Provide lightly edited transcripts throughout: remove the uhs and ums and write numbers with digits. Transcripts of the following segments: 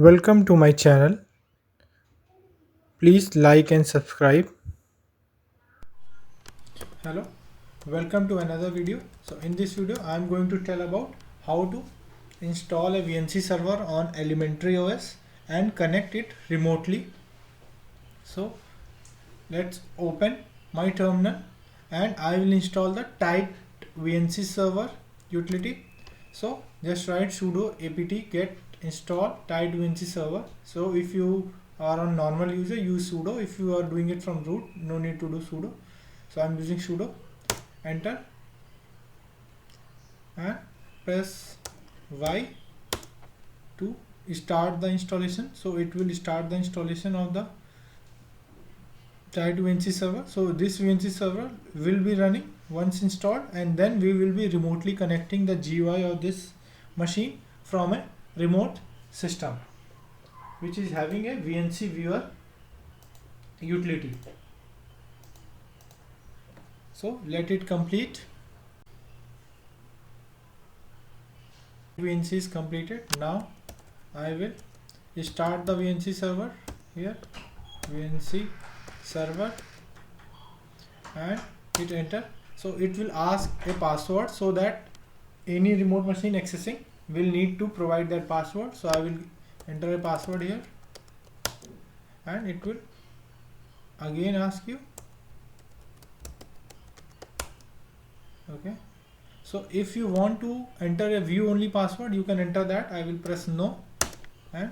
Welcome to my channel. Please like and subscribe. Hello, welcome to another video. So in this video I am going to tell about how to install a VNC server on Elementary OS and connect it remotely. So let's open my terminal and I will install the Tide VNC server utility. So just write sudo apt get install Tide VNC server. So if you are on normal user, use sudo. If you are doing it from root, no need to do sudo. So I'm using sudo. Enter and press Y to start the installation. So it will start the installation of the Tide VNC server. So this VNC server will be running once installed, and then we will be remotely connecting the GUI of this machine from a remote system which is having a VNC viewer utility. So let it complete. VNC is completed. Now I will start the VNC server here, VNC server, and hit enter. So it will ask a password, so that any remote machine accessing will need to provide that password. So I will enter a password here and it will again ask you. Okay, so if you want to enter a view only password, you can enter that. I will press no and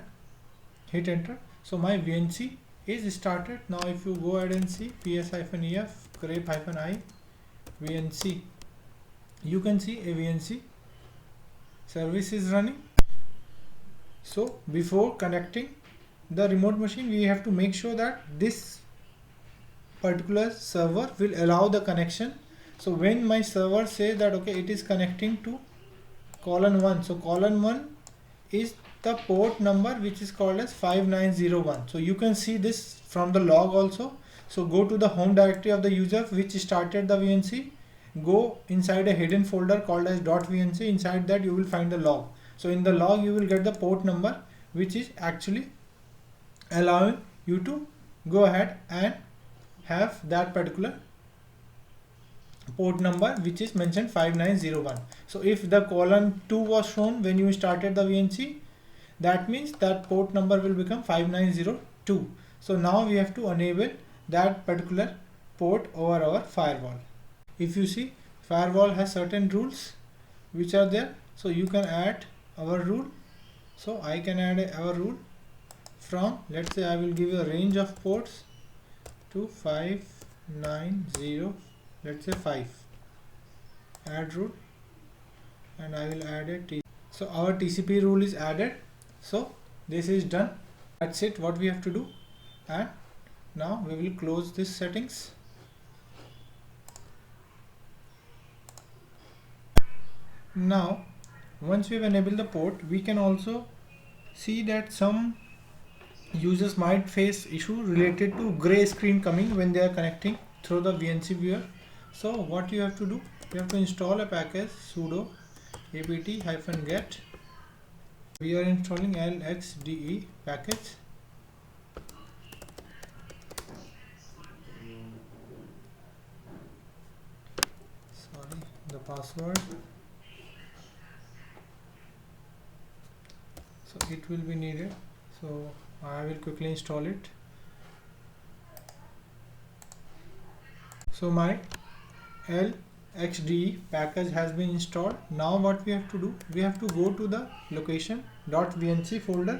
hit enter. So my VNC is started. Now if you go ahead and see ps-ef grep-i VNC, you can see a VNC service is running. So before connecting the remote machine, we have to make sure that this particular server will allow the connection. So when my server says that okay, it is connecting to :1, so :1 is the port number which is called as 5901. So you can see this from the log also. So go to the home directory of the user which started the VNC, go inside a hidden folder called as .vnc. Inside that you will find the log. So in the log you will get the port number which is actually allowing you to go ahead and have that particular port number which is mentioned 5901. So if the :2 was shown when you started the VNC, that means that port number will become 5902. So now we have to enable that particular port over our firewall. If you see, firewall has certain rules which are there, so you can add our rule. So I can add our rule from, let's say I will give a range of ports to 590, let's say 5, add rule, and I will add a T. So our TCP rule is added. So this is done. That's it what we have to do. And now we will close this settings. Now once we have enabled the port, we can also see that some users might face issue related to gray screen coming when they are connecting through the VNC viewer. So what you have to do, you have to install a package sudo apt-get. We are installing LXDE package. Sorry, the password. So it will be needed. So I will quickly install it. So my LXDE package has been installed. Now what we have to do, we have to go to the location .vnc folder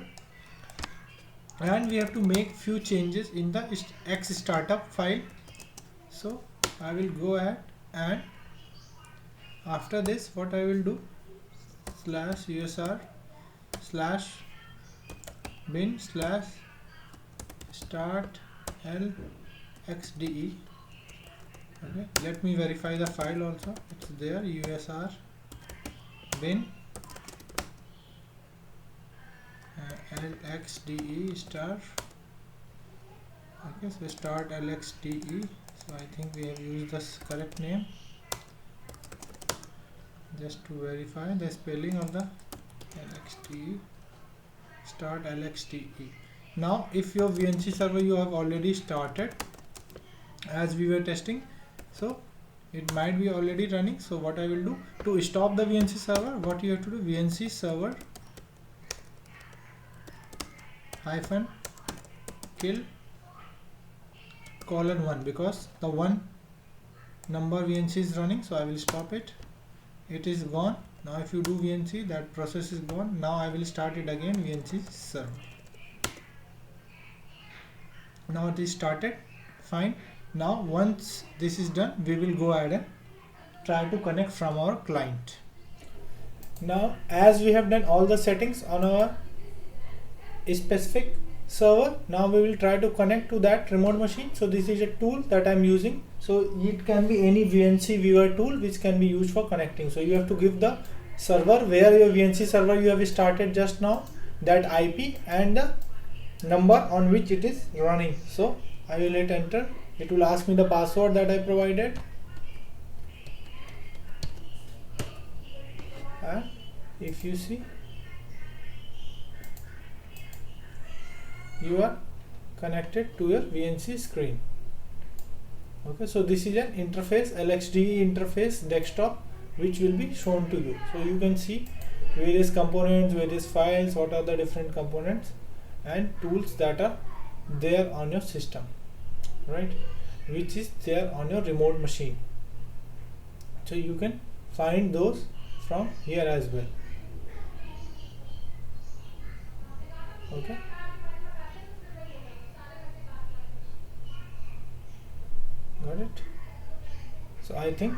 and we have to make few changes in the X startup file. So I will go ahead and after this what I will do, /usr /bin /start LXDE. Okay, let me verify the file also. It's there, usr bin LXDE star. Okay, so start LXDE. So I think we have used the correct name. Just to verify the spelling of the LXDE start LXDE. Now if your VNC server you have already started as we were testing, so it might be already running. So what I will do to stop the VNC server, what you have to do, VNC server hyphen kill :1, because the one number VNC is running, so I will stop it. It is gone. Now if you do VNC, that process is gone. Now I will start it again, VNC server. Now it is started, fine. Now once this is done, we will go ahead and try to connect from our client. Now as we have done all the settings on our specific server, now we will try to connect to that remote machine. So this is a tool that I'm using. So it can be any VNC viewer tool which can be used for connecting. So you have to give the server where your VNC server you have started just now, that IP and the number on which it is running. So I will hit enter. It will ask me the password that I provided, and if you see, you are connected to your VNC screen. Okay, so this is an interface, LXDE interface desktop, which will be shown to you. So you can see various components, various files, what are the different components and tools that are there on your system, right, which is there on your remote machine. So you can find those from here as well. Okay. Got it? So I think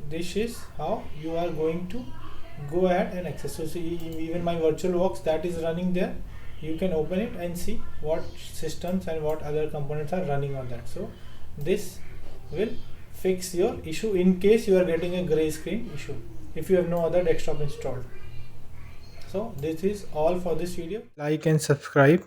this is how you are going to go ahead and access. So see, even my VirtualBox that is running there, you can open it and see what systems and what other components are running on that. So this will fix your issue in case you are getting a gray screen issue if you have no other desktop installed. So this is all for this video. Like and subscribe.